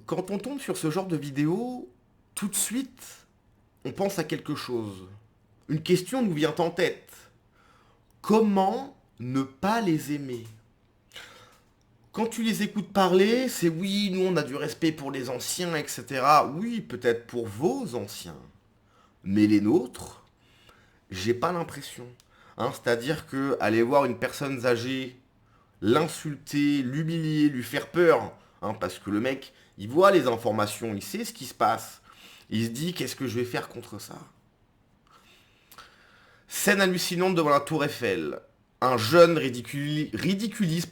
quand on tombe sur ce genre de vidéo, tout de suite, on pense à quelque chose. Une question nous vient en tête. Comment ne pas les aimer? Quand tu les écoutes parler, c'est oui, nous on a du respect pour les anciens, etc. Oui, peut-être pour vos anciens. Mais les nôtres, j'ai pas l'impression. C'est-à-dire que aller voir une personne âgée, l'insulter, l'humilier, lui faire peur, parce que le mec, il voit les informations, il sait ce qui se passe. Il se dit, qu'est-ce que je vais faire contre ça? Scène hallucinante devant la tour Eiffel. Un jeune ridiculise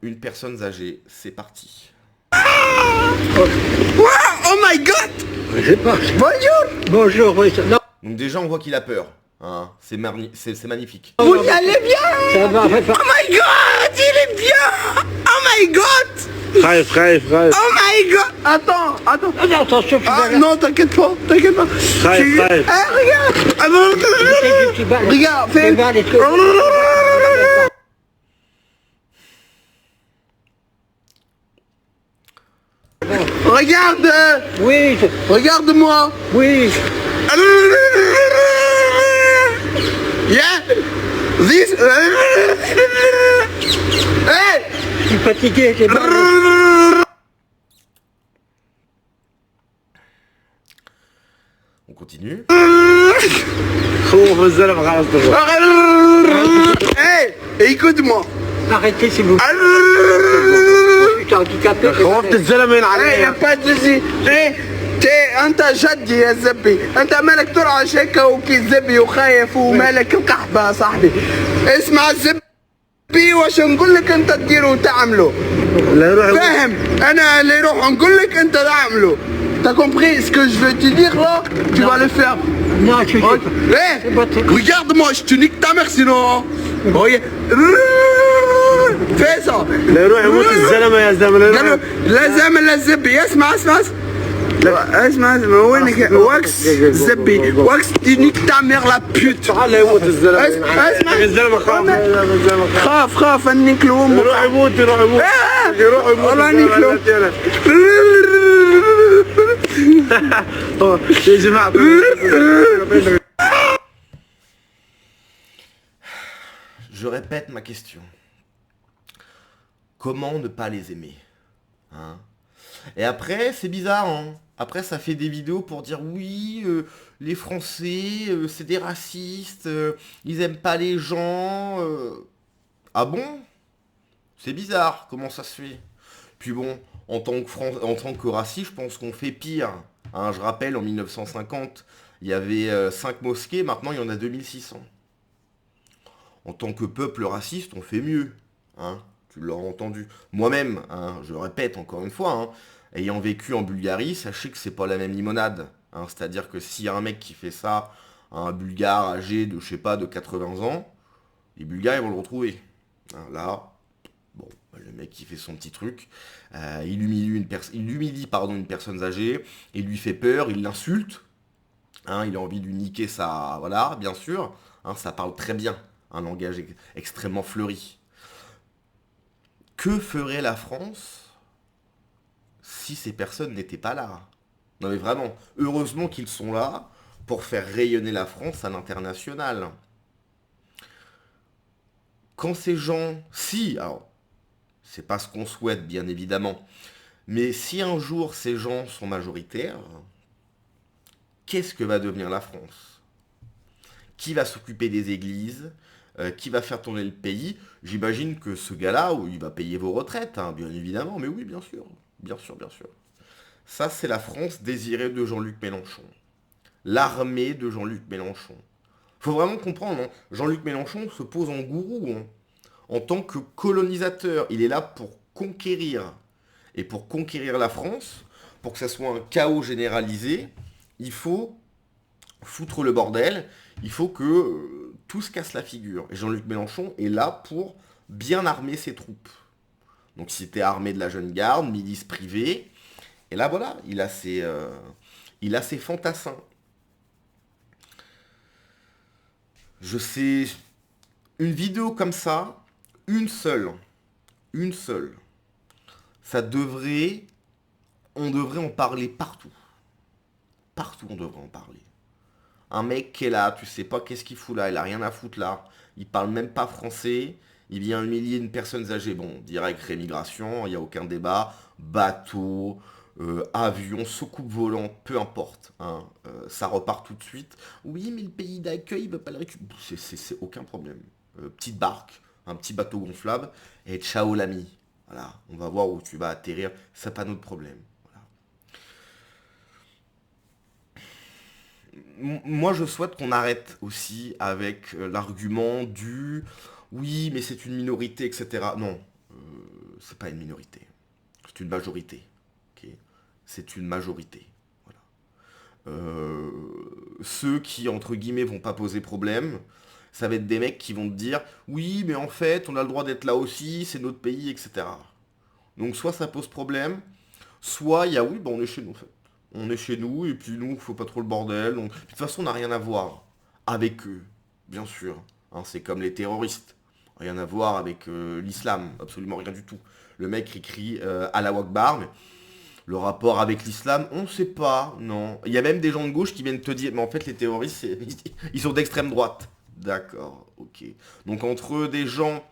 une personne âgée. C'est parti. Wow, oh my god! Je sais pas. Bonjour! Bonjour, oui, ça... Non, Donc déjà, on voit qu'il a peur. C'est magnifique. Vous y allez bien? ça va, Oh my god! Il est bien! Oh my god! Frère. Oh my god! Attends! Non, attention, tu Ah vas non, t'inquiète pas. Frère. Eh, regarde! Ah, non, regarde, fais... Regarde! Oui, Regarde-moi! oui. Yeah! This... Hey! Je suis fatigué, j'ai mal. On continue. Hey! Écoute-moi! Arrêtez, s'il vous plaît. Je suis handicapé. ايه يا باتجي ايه انت جدي يا زبي انت مالك ترعش هيك وكي وخايف ومالك القحبه يا صاحبي اسمع الزبي واش نقول لك انت تديروا وتعملوا فاهم انا اللي يروح نقول لك انت تعملوا T'as compris ce que je veux te dire là? Tu vas le faire. Non, je suis... Hé, regarde-moi, je te nique ta mère sinon. Regarde. Fais ça. لا يروح يموت الزلمه يا زلمه لا يروح لا زعما لا الزبي اسمع اسمع وينك واكس زبي واكس تنيك تعمر لا بوت تعال يموت الزلمه اسمع الزلمه خاف انك لهم يروح يموت يروح يموت والله انك لهم يا جماعه Je répète ma question. Comment ne pas les aimer? Et après, c'est bizarre, Après, ça fait des vidéos pour dire oui, les Français, c'est des racistes, ils aiment pas les gens. Ah bon? C'est bizarre, comment ça se fait? Puis bon, en tant que raciste, je pense qu'on fait pire. Je rappelle, en 1950, il y avait 5 mosquées, maintenant il y en a 2600. En tant que peuple raciste, on fait mieux. Tu l'auras entendu. Moi-même, je répète encore une fois, ayant vécu en Bulgarie, sachez que c'est pas la même limonade. C'est-à-dire que s'il y a un mec qui fait ça, un Bulgare âgé de, je sais pas, de 80 ans, les Bulgares, ils vont le retrouver. Là, bon, le mec qui fait son petit truc, il humilie une personne âgée, il lui fait peur, il l'insulte, il a envie de lui niquer sa... Voilà, bien sûr, ça parle très bien, un langage extrêmement fleuri. Que ferait la France si ces personnes n'étaient pas là? Non mais vraiment, heureusement qu'ils sont là pour faire rayonner la France à l'international. Quand ces gens... Si, alors, c'est pas ce qu'on souhaite bien évidemment, mais si un jour ces gens sont majoritaires, qu'est-ce que va devenir la France? Qui va s'occuper des églises? Qui va faire tourner le pays? J'imagine que ce gars-là, il va payer vos retraites, bien évidemment, mais oui, bien sûr. Ça, c'est la France désirée de Jean-Luc Mélenchon. L'armée de Jean-Luc Mélenchon. Faut vraiment comprendre, Jean-Luc Mélenchon se pose en gourou, en tant que colonisateur. Il est là pour conquérir. Et pour conquérir la France, pour que ça soit un chaos généralisé, il faut foutre le bordel, il faut que tout se casse la figure. Et Jean-Luc Mélenchon est là pour bien armer ses troupes. Donc c'était armé de la jeune garde, milice privée, et là voilà, il a ses fantassins. Je sais, une vidéo comme ça, une seule, ça devrait on devrait en parler partout. Partout, on devrait en parler. Un mec qui est là, tu sais pas qu'est-ce qu'il fout là, il a rien à foutre là. Il parle même pas français. Il vient humilier une personne âgée. Bon, direct rémigration, il n'y a aucun débat. Bateau, avion, soucoupe volante, peu importe. Hein, ça repart tout de suite. Oui, mais le pays d'accueil, il veut pas le récupérer. C'est aucun problème. Petite barque, un petit bateau gonflable, et ciao l'ami. Voilà, on va voir où tu vas atterrir. C'est pas notre problème. Moi, je souhaite qu'on arrête aussi avec l'argument du oui, mais c'est une minorité, etc. Non, c'est pas une minorité. C'est une majorité. Ok, c'est une majorité. Voilà. Ceux qui, entre guillemets, vont pas poser problème, ça va être des mecs qui vont te dire oui, mais en fait, on a le droit d'être là aussi, c'est notre pays, etc. Donc, soit ça pose problème, soit il y a oui, bon, on est chez nous, en fait. On est chez nous, et puis nous, faut pas trop le bordel. Donc... De toute façon, on n'a rien à voir avec eux, bien sûr. Hein, c'est comme les terroristes. Rien à voir avec l'islam, absolument rien du tout. Le mec écrit Allah Akbar, mais le rapport avec l'islam, on ne sait pas, non. Il y a même des gens de gauche qui viennent te dire, mais en fait, les terroristes, ils sont d'extrême droite. D'accord, ok. Donc entre des gens...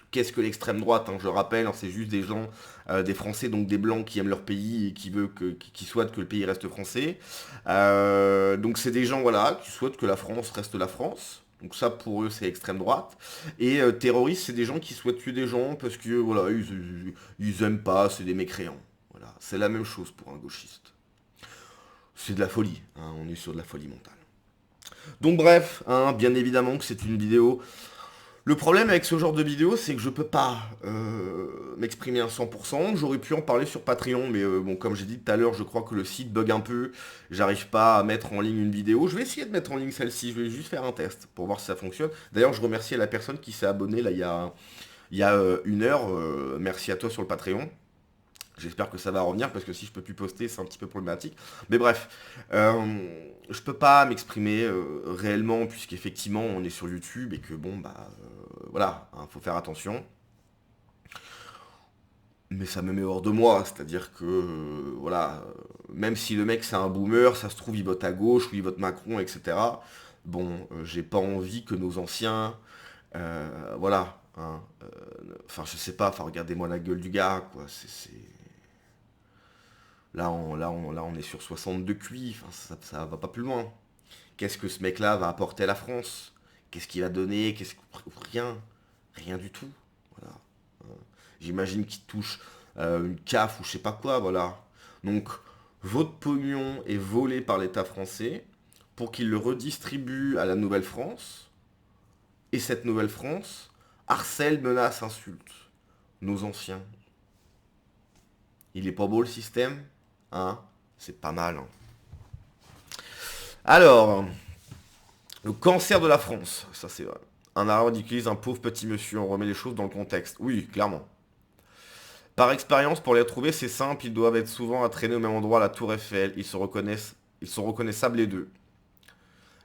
Qu'est-ce que l'extrême droite, hein, je rappelle, hein, c'est juste des gens, des Français, donc des Blancs qui aiment leur pays et qui souhaitent que le pays reste français. Donc c'est des gens, voilà, qui souhaitent que la France reste la France. Donc ça, pour eux, c'est extrême droite. Et terroristes, c'est des gens qui souhaitent tuer des gens parce que, voilà, ils aiment pas, c'est des mécréants. Voilà, c'est la même chose pour un gauchiste. C'est de la folie, hein, on est sur de la folie mentale. Donc bref, hein, bien évidemment que c'est une vidéo... Le problème avec ce genre de vidéo, c'est que je peux pas m'exprimer à 100%. J'aurais pu en parler sur Patreon, mais bon, comme j'ai dit tout à l'heure, je crois que le site bug un peu. J'arrive pas à mettre en ligne une vidéo. Je vais essayer de mettre en ligne celle-ci. Je vais juste faire un test pour voir si ça fonctionne. D'ailleurs, je remercie la personne qui s'est abonnée là il y a une heure. Merci à toi sur le Patreon. J'espère que ça va revenir parce que si je peux plus poster, c'est un petit peu problématique. Mais bref, je peux pas m'exprimer réellement puisqu'effectivement on est sur YouTube et que bon bah voilà, hein, faut faire attention. Mais ça me met hors de moi, c'est-à-dire que voilà, même si le mec c'est un boomer, ça se trouve il vote à gauche ou il vote Macron, etc. Bon, j'ai pas envie que nos anciens, voilà, hein, enfin je sais pas, enfin regardez-moi la gueule du gars, quoi, c'est... Là on est sur 62 QI, enfin, ça va pas plus loin. Qu'est-ce que ce mec-là va apporter à la France? Qu'est-ce qu'il va donner? Rien. Rien du tout. Voilà. J'imagine qu'il touche une CAF ou je sais pas quoi, voilà. Donc, votre pognon est volé par l'État français pour qu'il le redistribue à la Nouvelle-France. Et cette Nouvelle-France harcèle, menace, insulte nos anciens. Il est pas beau le système? Hein, c'est pas mal. Hein. Alors, le cancer de la France, ça c'est vrai. Un arrêt ridiculise un pauvre petit monsieur, on remet les choses dans le contexte. Oui, clairement. Par expérience, pour les retrouver, c'est simple, ils doivent être souvent à traîner au même endroit à la Tour Eiffel. Ils sont reconnaissables les deux.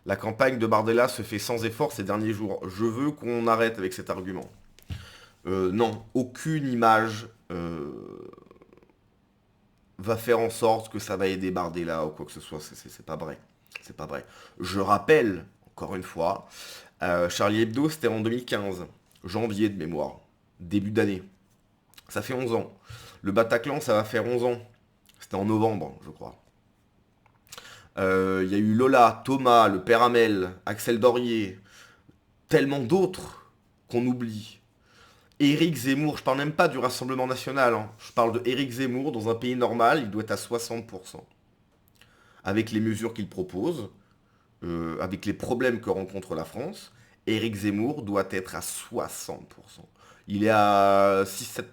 La campagne de Bardella se fait sans effort ces derniers jours. Je veux qu'on arrête avec cet argument. Non, aucune image va faire en sorte que ça va aider Bardella ou quoi que ce soit. C'est pas vrai. C'est pas vrai. Je rappelle, encore une fois, Charlie Hebdo, c'était en 2015. Janvier de mémoire. Début d'année. Ça fait 11 ans. Le Bataclan, ça va faire 11 ans. C'était en novembre, je crois. Il y a eu Lola, Thomas, le père Hamel, Axel Dorier. Tellement d'autres qu'on oublie. Éric Zemmour, je parle même pas du Rassemblement National, hein. Je parle de Éric Zemmour, dans un pays normal, il doit être à 60%. Avec les mesures qu'il propose, avec les problèmes que rencontre la France, Éric Zemmour doit être à 60%. Il est à 6-7%.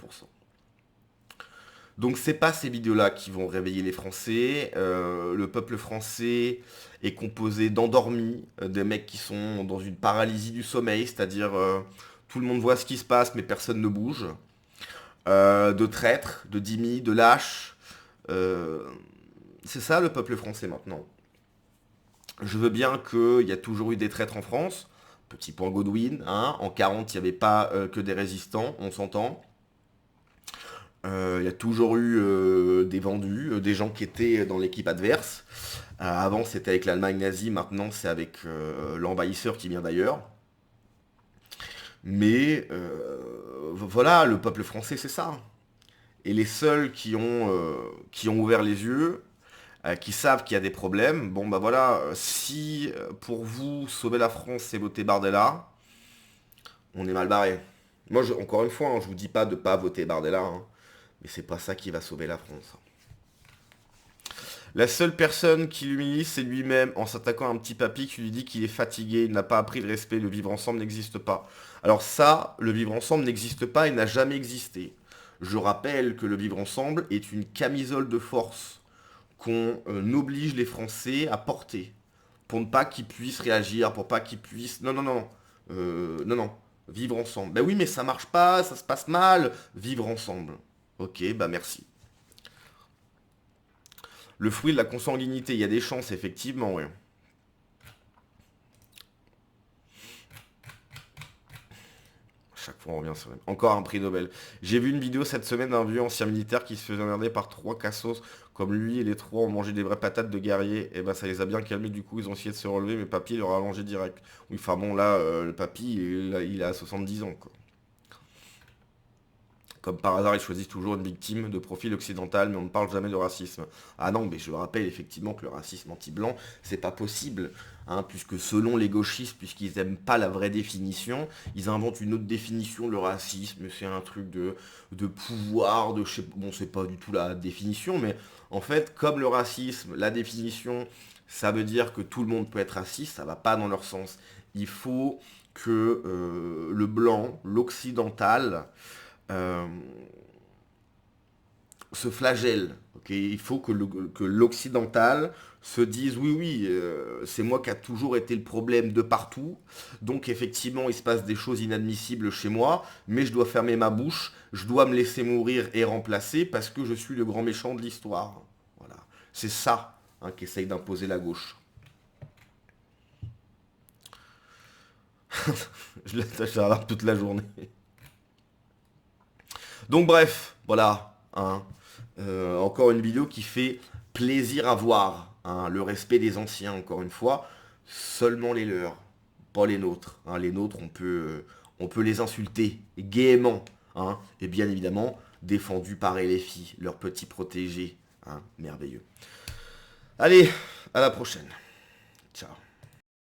Donc c'est pas ces vidéos-là qui vont réveiller les Français. Le peuple français est composé d'endormis, des mecs qui sont dans une paralysie du sommeil, c'est-à-dire... tout le monde voit ce qui se passe, mais personne ne bouge. De traîtres, de dhimmis, de lâches. C'est ça le peuple français maintenant. Je veux bien qu'il y a toujours eu des traîtres en France. Petit point Godwin. Hein. En 40, il n'y avait pas que des résistants, on s'entend. Il y a toujours eu des vendus, des gens qui étaient dans l'équipe adverse. Avant, c'était avec l'Allemagne nazie, maintenant, c'est avec l'envahisseur qui vient d'ailleurs. Mais voilà, le peuple français, c'est ça. Et les seuls qui ont ouvert les yeux, qui savent qu'il y a des problèmes, bon bah voilà, si pour vous, sauver la France, c'est voter Bardella, on est mal barré. Moi, encore une fois, hein, je vous dis pas de pas voter Bardella, hein, mais c'est pas ça qui va sauver la France. La seule personne qui l'humilie, c'est lui-même, en s'attaquant à un petit papy qui lui dit qu'il est fatigué, il n'a pas appris le respect, le vivre ensemble n'existe pas. Alors ça, le vivre ensemble n'existe pas et n'a jamais existé. Je rappelle que le vivre ensemble est une camisole de force qu'on oblige les Français à porter, pour ne pas qu'ils puissent réagir, pour pas qu'ils puissent... Non, non, non, non, non, vivre ensemble. Ben oui, mais ça marche pas, ça se passe mal, vivre ensemble. Ok, bah merci. Le fruit de la consanguinité, il y a des chances, effectivement, oui. Chaque fois on revient sur le même. Encore un prix Nobel. J'ai vu une vidéo cette semaine d'un vieux ancien militaire qui se faisait emmerder par 3 cassos comme lui et les 3 ont mangé des vraies patates de guerrier. Et ben ça les a bien calmés, du coup ils ont essayé de se relever, mais papy leur a allongé direct. Oui, enfin bon là, le papy il a 70 ans quoi. Comme par hasard, ils choisissent toujours une victime de profil occidental, mais on ne parle jamais de racisme. Ah non, mais je rappelle effectivement que le racisme anti-blanc, c'est pas possible. Hein, puisque selon les gauchistes, puisqu'ils n'aiment pas la vraie définition, ils inventent une autre définition. Le racisme, c'est un truc de pouvoir, de... Bon, c'est pas du tout la définition, mais en fait, comme le racisme, la définition, ça veut dire que tout le monde peut être raciste, ça va pas dans leur sens. Il faut que le blanc, l'occidental... se flagelle. Okay, il faut que l'occidental se dise oui, oui, c'est moi qui a toujours été le problème de partout. Donc effectivement, il se passe des choses inadmissibles chez moi, mais je dois fermer ma bouche, je dois me laisser mourir et remplacer parce que je suis le grand méchant de l'histoire. Voilà. C'est ça hein, qu'essaye d'imposer la gauche. Je l'attache toute la journée. Donc bref, voilà, hein, encore une vidéo qui fait plaisir à voir, hein, le respect des anciens, encore une fois, seulement les leurs, pas les nôtres. Hein, les nôtres, on peut les insulter gaiement, hein, et bien évidemment, défendus par LFI, leurs petits protégés, hein, merveilleux. Allez, à la prochaine. Ciao.